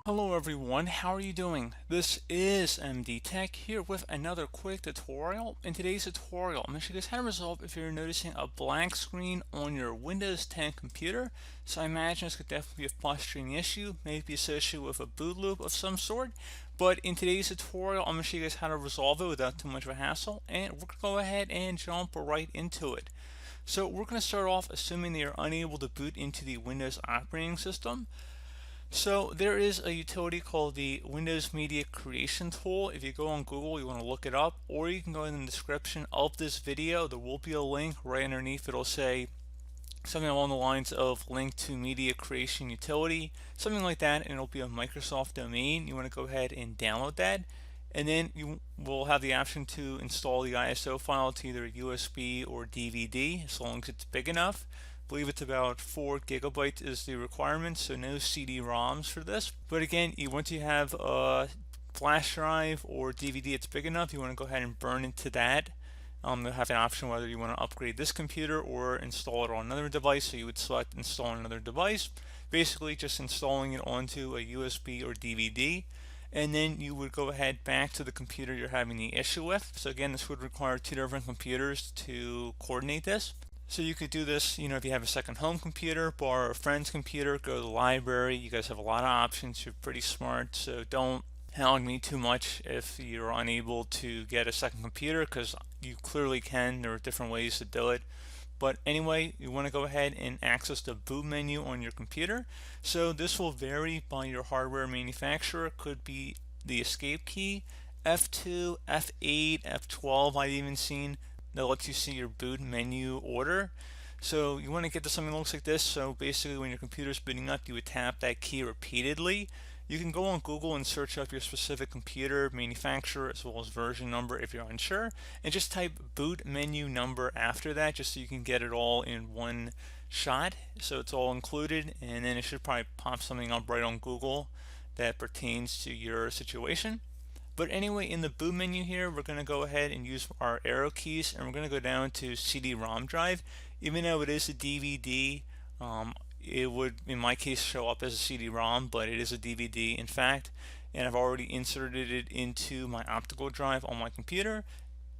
Hello everyone, how are you doing? This is MD Tech here with another quick tutorial. In today's tutorial, I'm going to show you guys how to resolve if you're noticing a blank screen on your Windows 10 computer. So I imagine this could definitely be a frustrating issue, maybe associated with a boot loop of some sort. But in today's tutorial, I'm going to show you guys how to resolve it without too much of a hassle, and we're going to go ahead and jump right into it. So we're going to start off assuming that you're unable to boot into the Windows operating system. So there is a utility called the Windows Media Creation Tool. If you go on Google, you want to look it up, or you can go in the description of this video. There will be a link right underneath. It'll say something along the lines of link to media creation utility, something like that, and it'll be a Microsoft domain. You want to go ahead and download that, and then you will have the option to install the ISO file to either USB or DVD as long as it's big enough. I believe it's about 4 gigabytes is the requirement, so no CD-ROMs for this. But again, once you have a flash drive or DVD it's big enough, you want to go ahead and burn into that. You'll have an option whether you want to upgrade this computer or install it on another device. So you would select install on another device, basically just installing it onto a USB or DVD. And then you would go ahead back to the computer you're having the issue with. So again, this would require 2 different computers to coordinate this. So you could do this, if you have a second home computer, borrow a friend's computer, go to the library. You guys have a lot of options. You're pretty smart, so don't hound me too much if you're unable to get a second computer, because you clearly can. There are different ways to do it. But anyway, you want to go ahead and access the boot menu on your computer. So this will vary by your hardware manufacturer. It could be the escape key, F2, F8, F12 I've even seen that lets you see your boot menu order. So you want to get to something that looks like this. So basically when your computer's booting up, you would tap that key repeatedly. You can go on Google and search up your specific computer manufacturer as well as version number if you're unsure, and just type boot menu number after that just so you can get it all in one shot. So it's all included, and then it should probably pop something up right on Google that pertains to your situation. But anyway, in the boot menu here, we're going to go ahead and use our arrow keys, and we're going to go down to CD-ROM drive. Even though it is a DVD, it would, in my case, show up as a CD-ROM, but it is a DVD, in fact, and I've already inserted it into my optical drive on my computer.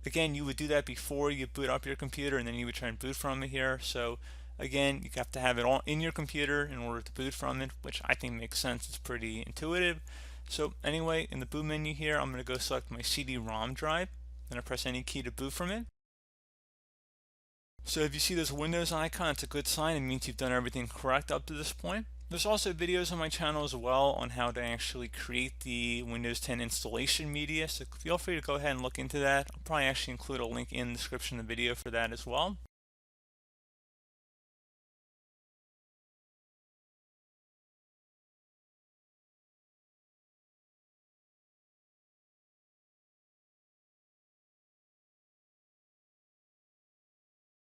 Again, you would do that before you boot up your computer, and then you would try and boot from it here. So again, you have to have it all in your computer in order to boot from it, which I think makes sense. It's pretty intuitive. So anyway, in the boot menu here, I'm going to go select my CD-ROM drive, then I press any key to boot from it. So if you see this Windows icon, it's a good sign. It means you've done everything correct up to this point. There's also videos on my channel as well on how to actually create the Windows 10 installation media, so feel free to go ahead and look into that. I'll probably actually include a link in the description of the video for that as well.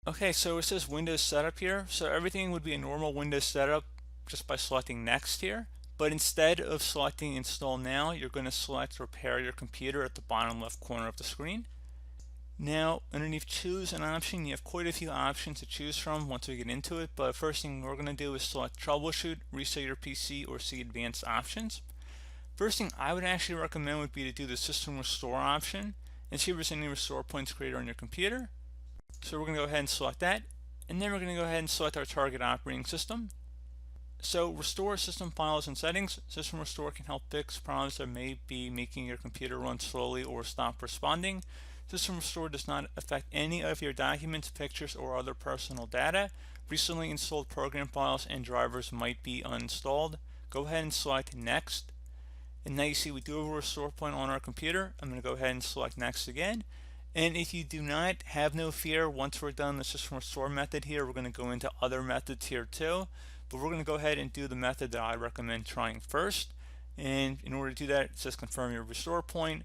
Okay, so it says Windows Setup here. So everything would be a normal Windows setup just by selecting Next here. But instead of selecting Install Now, you're going to select Repair Your Computer at the bottom left corner of the screen. Now, underneath Choose an option, you have quite a few options to choose from once we get into it. But first thing we're going to do is select Troubleshoot, Reset Your PC, or see Advanced Options. First thing I would actually recommend would be to do the System Restore option and see if there's any restore points created on your computer. So we're going to go ahead and select that, and then we're going to go ahead and select our target operating system. So restore system files and settings. System restore can help fix problems that may be making your computer run slowly or stop responding. System restore does not affect any of your documents, pictures, or other personal data. Recently installed program files and drivers might be uninstalled. Go ahead and select next. And now you see we do have a restore point on our computer. I'm going to go ahead and select next again. And if you do not, have no fear, once we're done the system restore method here, we're going to go into other methods here too. But we're going to go ahead and do the method that I recommend trying first. And in order to do that, it says confirm your restore point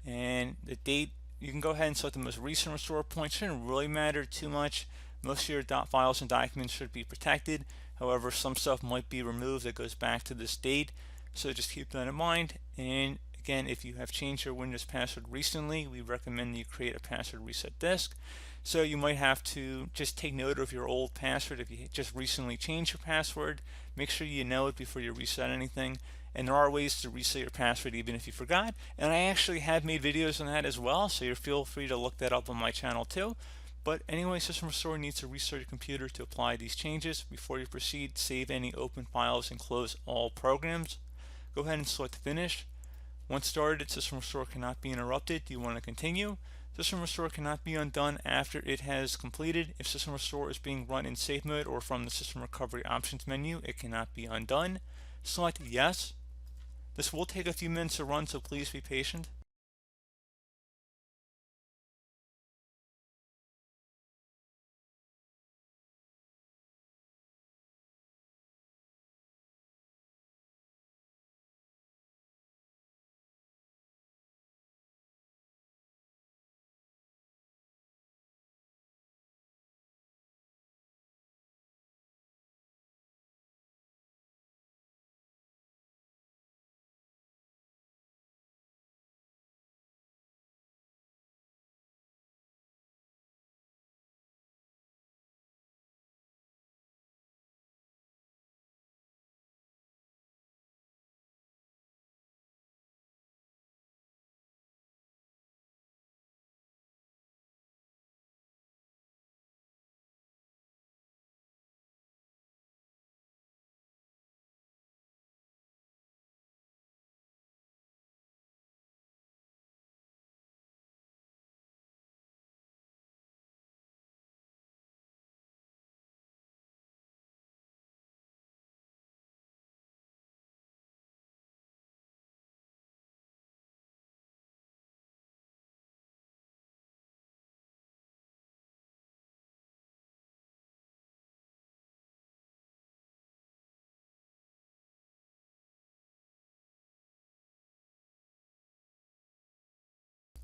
and the date. You can go ahead and select the most recent restore point. It shouldn't really matter too much. Most of your files and documents should be protected. However, some stuff might be removed that goes back to this date. So just keep that in mind. And again, if you have changed your Windows password recently, we recommend you create a password reset disk. So you might have to just take note of your old password if you just recently changed your password. Make sure you know it before you reset anything. and there are ways to reset your password even if you forgot, and I actually have made videos on that as well, so you feel free to look that up on my channel too. But anyway, System Restore needs to restart your computer to apply these changes. Before you proceed, save any open files and close all programs. Go ahead and select Finish. Once started, System Restore cannot be interrupted. Do you want to continue? System Restore cannot be undone after it has completed. If System Restore is being run in safe mode or from the System Recovery Options menu, it cannot be undone. Select Yes. This will take a few minutes to run, so please be patient.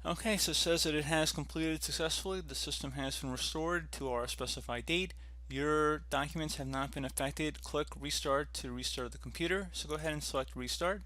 Okay, so it says that it has completed successfully. The system has been restored to our specified date. Your documents have not been affected. Click Restart to restart the computer. So go ahead and select Restart.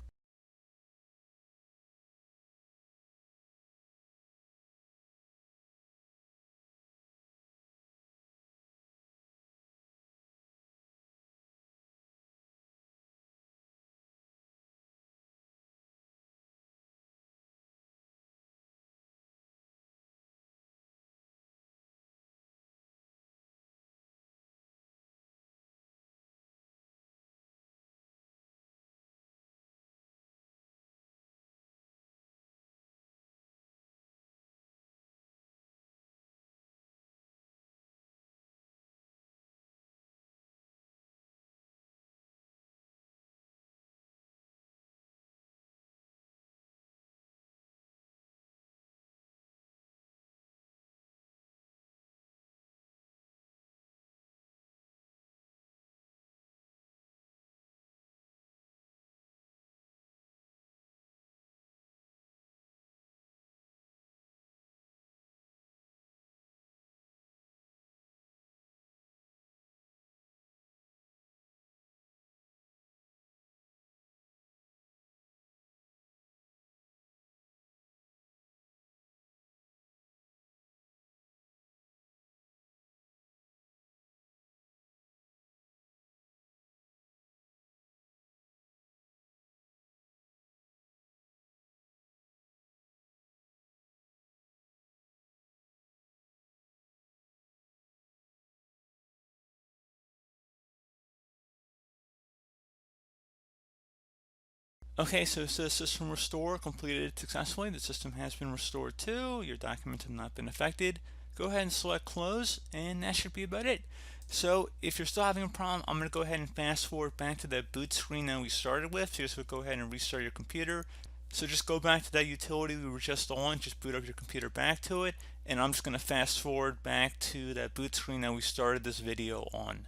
Okay, so it says System Restore completed successfully. The system has been restored too. Your documents have not been affected. Go ahead and select Close, and that should be about it. So if you're still having a problem, I'm going to go ahead and fast forward back to that boot screen that we started with. So just go ahead and restart your computer. So just go back to that utility we were just on, just boot up your computer back to it, and I'm just going to fast forward back to that boot screen that we started this video on.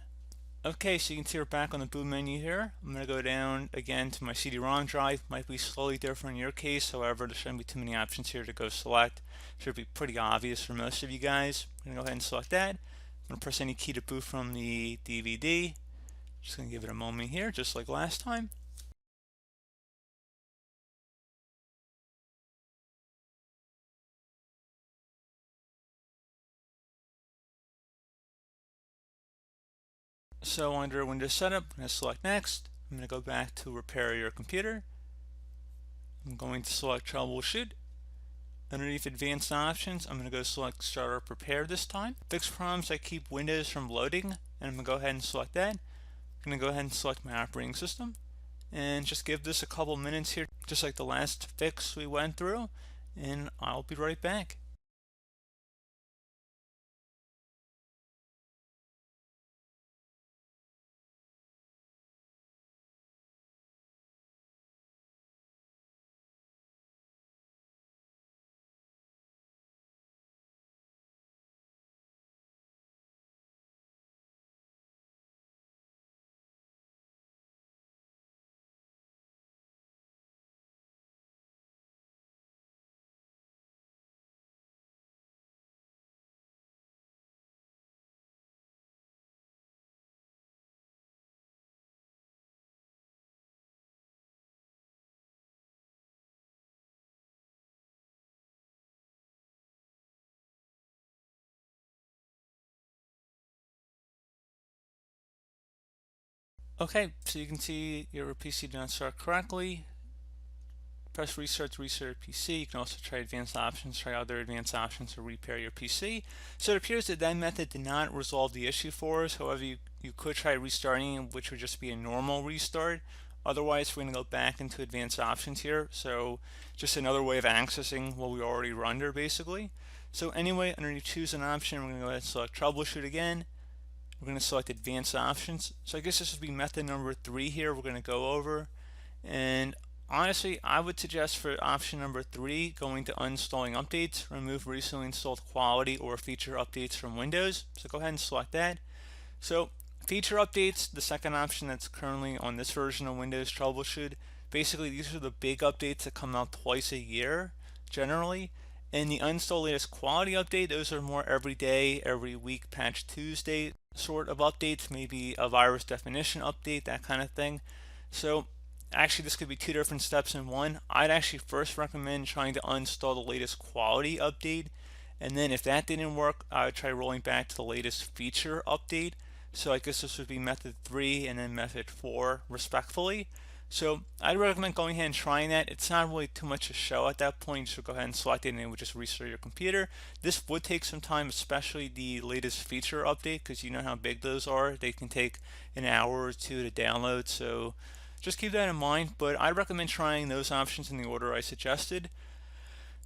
Okay, so you can see we're back on the boot menu here. I'm going to go down again to my CD-ROM drive. Might be slightly different in your case, however, there shouldn't be too many options here to go select. Should be pretty obvious for most of you guys. I'm going to go ahead and select that. I'm going to press any key to boot from the DVD. Just going to give it a moment here, just like last time. So under Windows Setup, I'm going to select Next. I'm going to go back to repair your computer. I'm going to select troubleshoot. Underneath advanced options, I'm going to go select startup repair this time. Fix problems that keep Windows from loading, and I'm going to go ahead and select that. I'm going to go ahead and select my operating system and just give this a couple minutes here, just like the last fix we went through, and I'll be right back. Okay, so you can see your PC did not start correctly. Press restart to restart your PC. You can also try advanced options, try other advanced options to repair your PC. So it appears that that method did not resolve the issue for us. However, you could try restarting, which would just be a normal restart. Otherwise, we're going to go back into advanced options here. So just another way of accessing what we already were under, basically. So anyway, underneath choose an option, we're going to go ahead and select troubleshoot again. We're going to select advanced options. So I guess this would be method number 3 here we're going to go over. And honestly, I would suggest for option number 3, going to uninstalling updates, remove recently installed quality or feature updates from Windows. So go ahead and select that. So feature updates, the second option that's currently on this version of Windows Troubleshoot. Basically, these are the big updates that come out twice a year, generally. And the uninstall latest quality update, those are more every day, every week, patch Tuesday sort of updates, maybe a virus definition update, that kind of thing. So actually, this could be 2 different steps in one. I'd actually first recommend trying to uninstall the latest quality update, and then if that didn't work, I would try rolling back to the latest feature update. So I guess this would be method 3 and then method 4 respectfully. So I'd recommend going ahead and trying that. It's not really too much to show at that point, so go ahead and select it and it would just restart your computer. This would take some time, especially the latest feature update, because you know how big those are. They can take an hour or two to download, so just keep that in mind. But I recommend trying those options in the order I suggested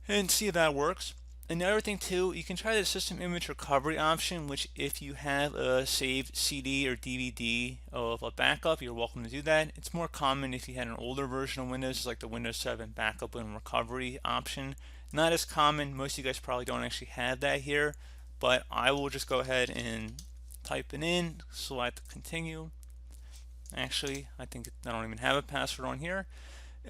and see if that works. Another thing too, you can try the system image recovery option, which if you have a saved CD or DVD of a backup, you're welcome to do that. It's more common if you had an older version of Windows, like the Windows 7 backup and recovery option. Not as common, most of you guys probably don't actually have that here, but I will just go ahead and type it in, select continue. Actually, I think I don't even have a password on here.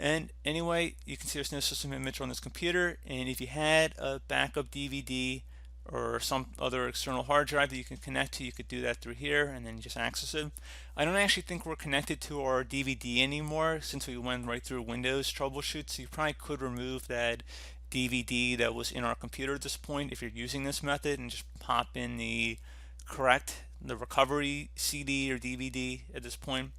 And anyway, you can see there's no system image on this computer, and if you had a backup DVD or some other external hard drive that you can connect to, you could do that through here and then just access it. I don't actually think we're connected to our DVD anymore since we went right through Windows troubleshoot, so you probably could remove that DVD that was in our computer at this point if you're using this method and just pop in the recovery CD or DVD at this point.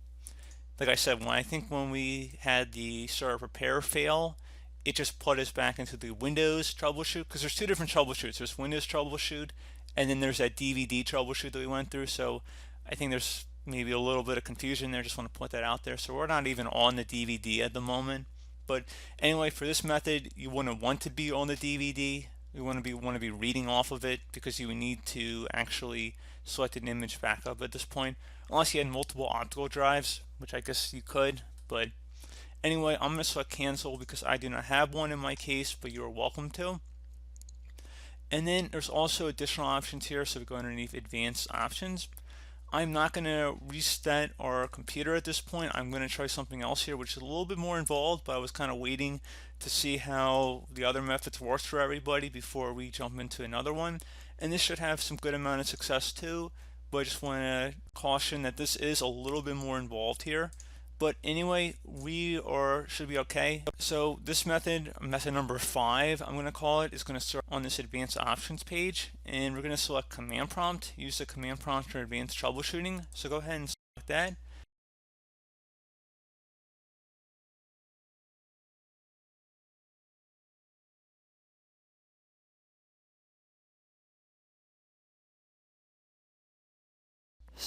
Like I said, when we had the startup repair fail, it just put us back into the Windows troubleshoot, because there's 2 different troubleshoots. There's Windows troubleshoot, and then there's that DVD troubleshoot that we went through. So I think there's maybe a little bit of confusion there. Just want to put that out there. So we're not even on the DVD at the moment. But anyway, for this method, you wouldn't want to be on the DVD. We want to be reading off of it, because you would need to actually select an image backup at this point, unless you had multiple optical drives, which I guess you could. But anyway, I'm going to select cancel because I do not have one in my case, but you are welcome to. And then there's also additional options here, so we go underneath advanced options. I'm not going to reset our computer at this point. I'm going to try something else here, which is a little bit more involved, but I was kind of waiting to see how the other methods works for everybody before we jump into another one. And this should have some good amount of success too, but I just want to caution that this is a little bit more involved here. But anyway, should be okay. So this method number 5, I'm going to call it, is going to start on this advanced options page, and we're going to select command prompt, use the command prompt for advanced troubleshooting. So go ahead and select that.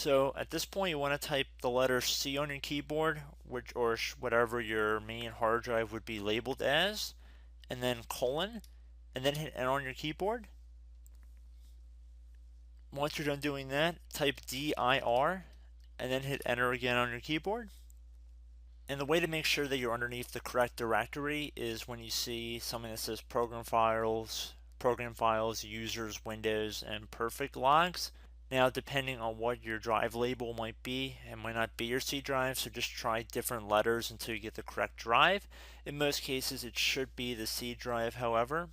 So at this point, you want to type the letter C on your keyboard, which or whatever your main hard drive would be labeled as, and then colon, and then hit Enter on your keyboard. Once you're done doing that, type dir, and then hit Enter again on your keyboard. And the way to make sure that you're underneath the correct directory is when you see something that says program files, users, windows, and perfect logs. Now, depending on what your drive label might be, it might not be your C drive, so just try different letters until you get the correct drive. In most cases, it should be the C drive, however.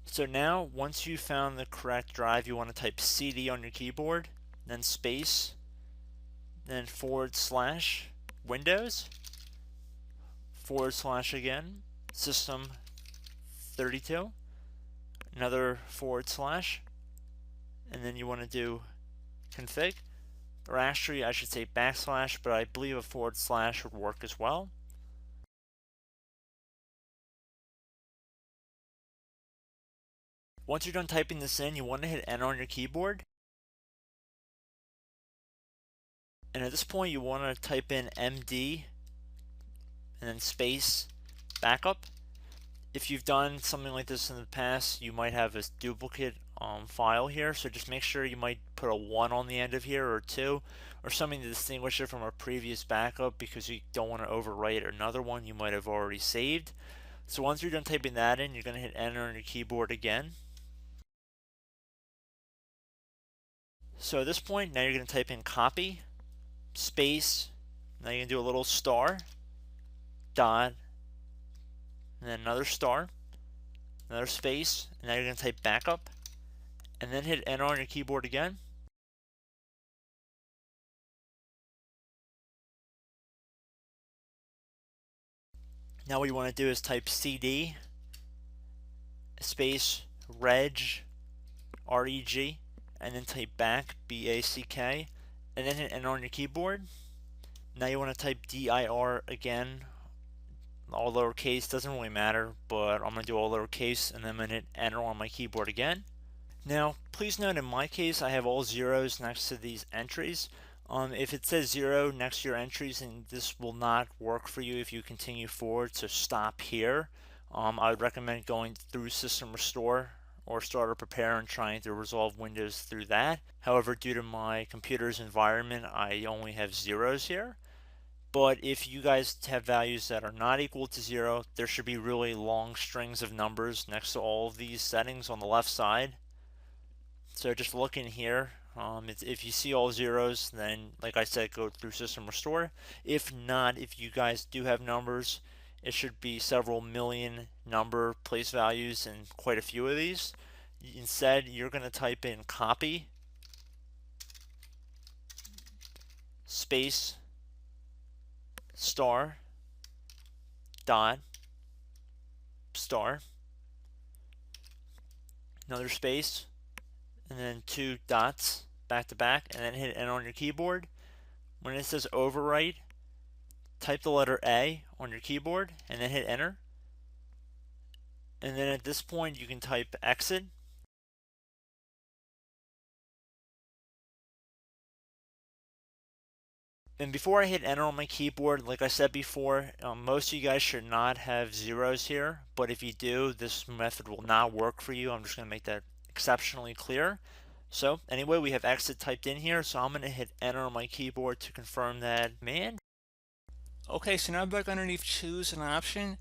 So now, once you've found the correct drive, you want to type CD on your keyboard, then space, then / Windows, / again, System 32, another /, and then you want to do config, or actually I should say /, but I believe a / would work as well. Once you're done typing this in, you want to hit Enter on your keyboard. And at this point, you want to type in MD and then space backup. If you've done something like this in the past, you might have a duplicate file here, so just make sure you might put a 1 on the end of here, or 2, or something to distinguish it from a previous backup, because you don't want to overwrite another one you might have already saved. So once you're done typing that in, you're going to hit Enter on your keyboard again. So at this point, now you're going to type in copy, space, now you're going to do a little star, dot, and then another star, another space, and now you're going to type backup, and then hit Enter on your keyboard again. Now what you want to do is type CD space reg, R-E-G, and then type back, B-A-C-K, and then hit Enter on your keyboard. Now you want to type dir again, all lowercase, doesn't really matter, but I'm going to do all lowercase, and then I'm going to hit Enter on my keyboard again. Now, please note in my case, I have all zeros next to these entries. If it says 0 next to your entries, then this will not work for you if you continue forward, so stop here. I would recommend going through System Restore or Starter Prepare and trying to resolve Windows through that. However, due to my computer's environment, I only have zeros here. But if you guys have values that are not equal to 0, there should be really long strings of numbers next to all of these settings on the left side. So just look in here. If you see all zeros, then like I said, go through System Restore. If not, if you guys do have numbers, it should be several million number place values and quite a few of these. Instead, you're going to type in copy space star dot star, another space, and then 2 dots back to back, and then hit Enter on your keyboard. When it says overwrite, type the letter A on your keyboard and then hit Enter. And then at this point, you can type exit. And before I hit Enter on my keyboard, like I said before, most of you guys should not have zeros here, but if you do, this method will not work for you. I'm just going to make that exceptionally clear. So anyway, we have exit typed in here, so I'm going to hit Enter on my keyboard to confirm that command. Okay, so now back underneath choose an option.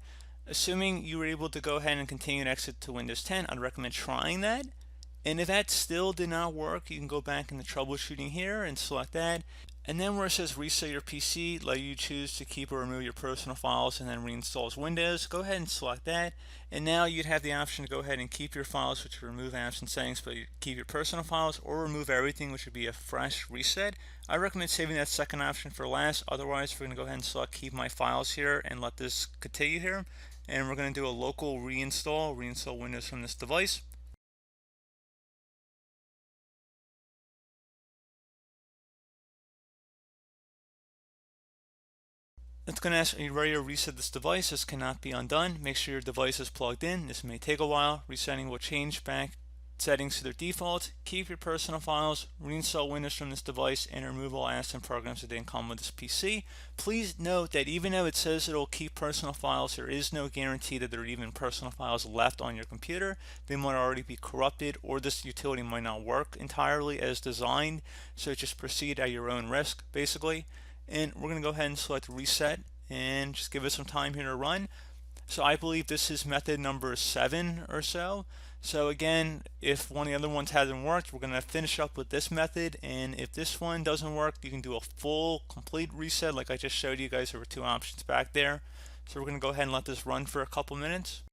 Assuming you were able to go ahead and continue to exit to Windows 10, I'd recommend trying that. And if that still did not work, you can go back in the troubleshooting here and select that. And then where it says reset your PC, let you choose to keep or remove your personal files and then reinstall Windows. Go ahead and select that. And now you'd have the option to go ahead and keep your files, which would remove apps and settings, but you keep your personal files, or remove everything, which would be a fresh reset. I recommend saving that second option for last. Otherwise, we're going to go ahead and select keep my files here and let this continue here. And we're going to do a local reinstall Windows from this device. It's going to ask, are you ready to reset this device? This cannot be undone. Make sure your device is plugged in. This may take a while. Resetting will change back settings to their default, keep your personal files, reinstall Windows from this device, and remove all apps and programs that didn't come with this PC. Please note that even though it says it'll keep personal files, there is no guarantee that there are even personal files left on your computer. They might already be corrupted, or this utility might not work entirely as designed, so just proceed at your own risk, basically. And we're going to go ahead and select reset and just give it some time here to run. So I believe this is method number 7 or so. So again, if one of the other ones hasn't worked, we're going to finish up with this method. And if this one doesn't work, you can do a full, complete reset like I just showed you guys. There were 2 options back there. So we're going to go ahead and let this run for a couple minutes.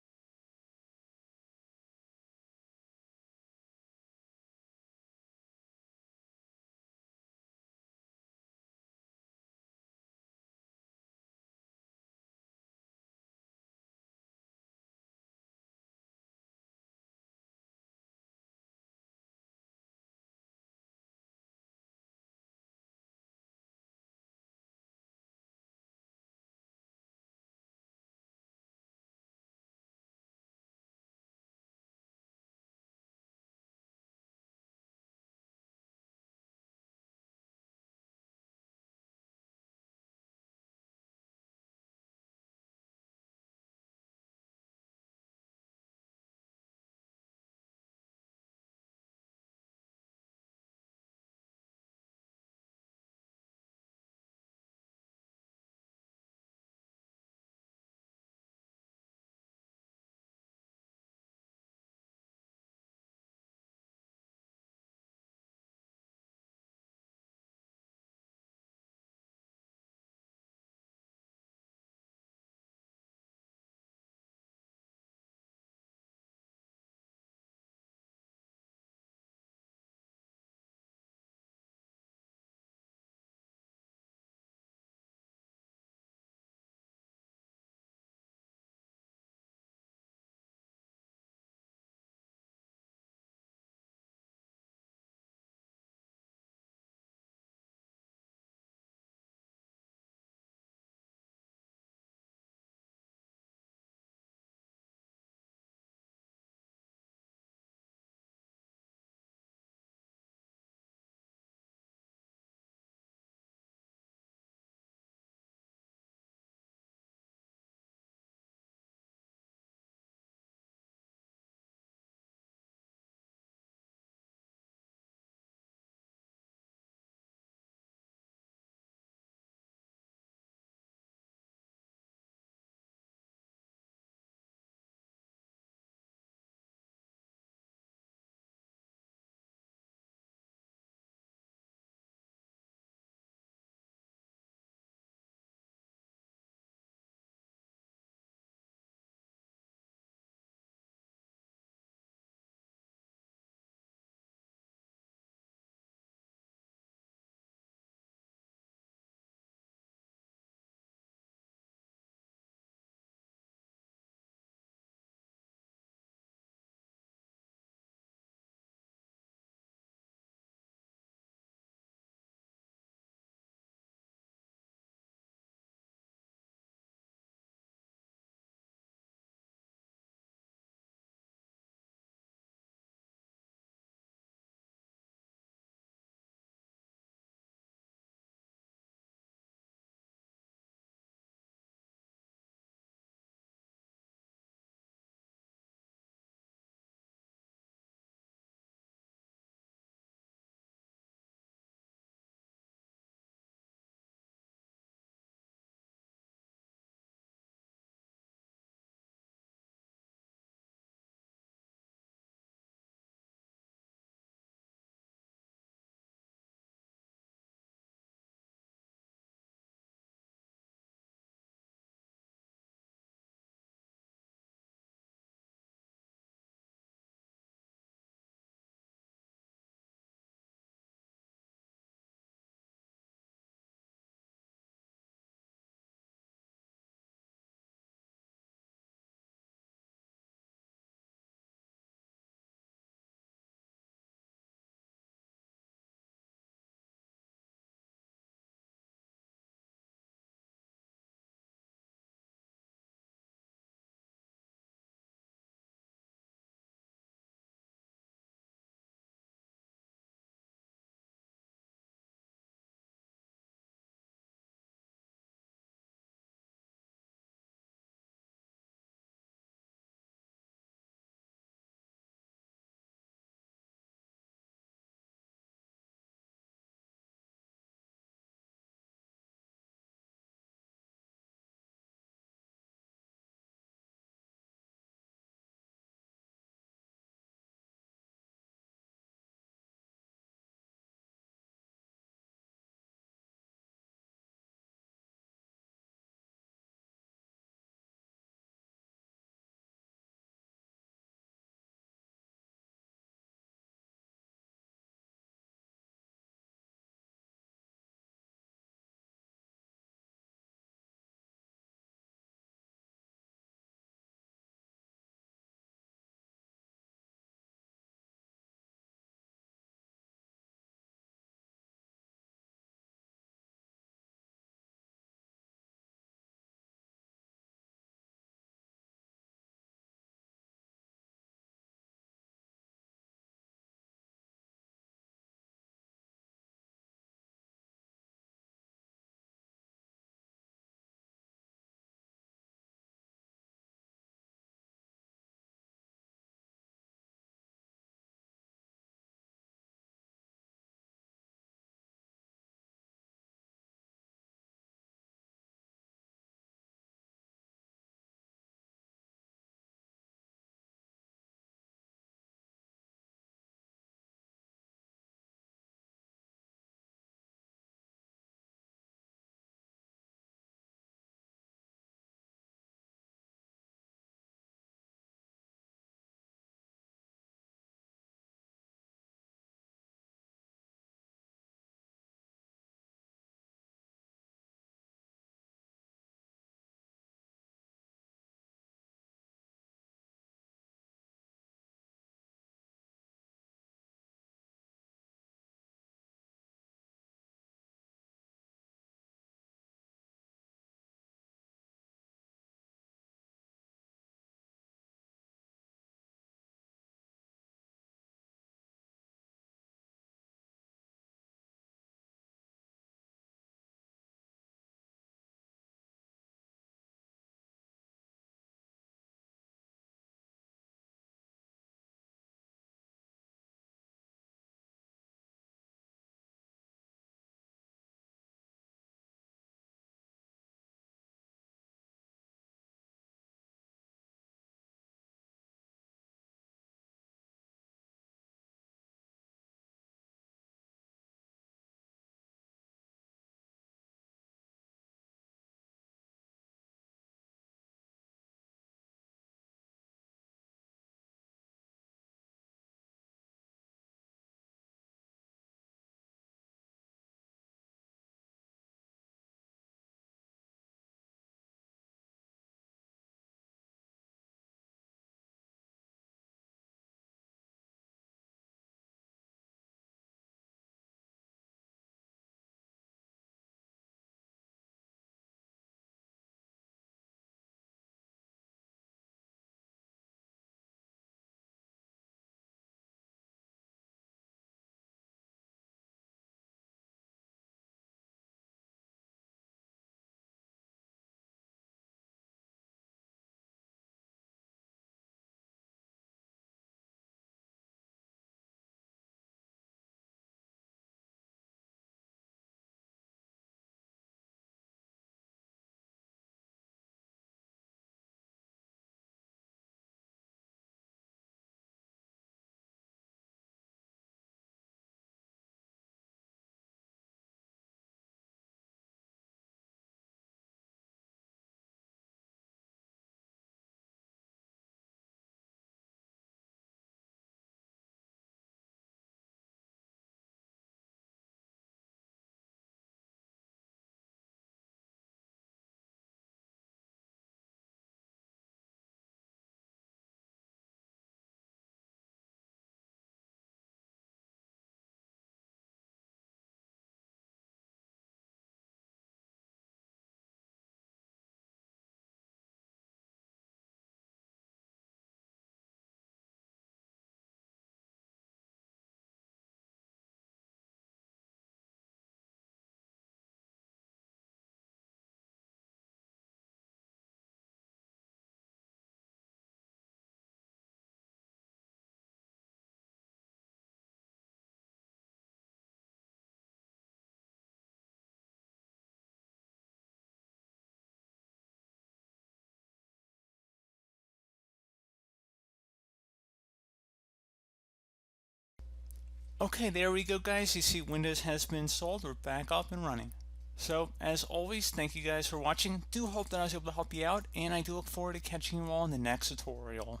Okay, there we go, guys. You see Windows has been installed. We're back up and running. So, as always, thank you guys for watching. Do hope that I was able to help you out, and I do look forward to catching you all in the next tutorial.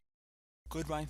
Goodbye.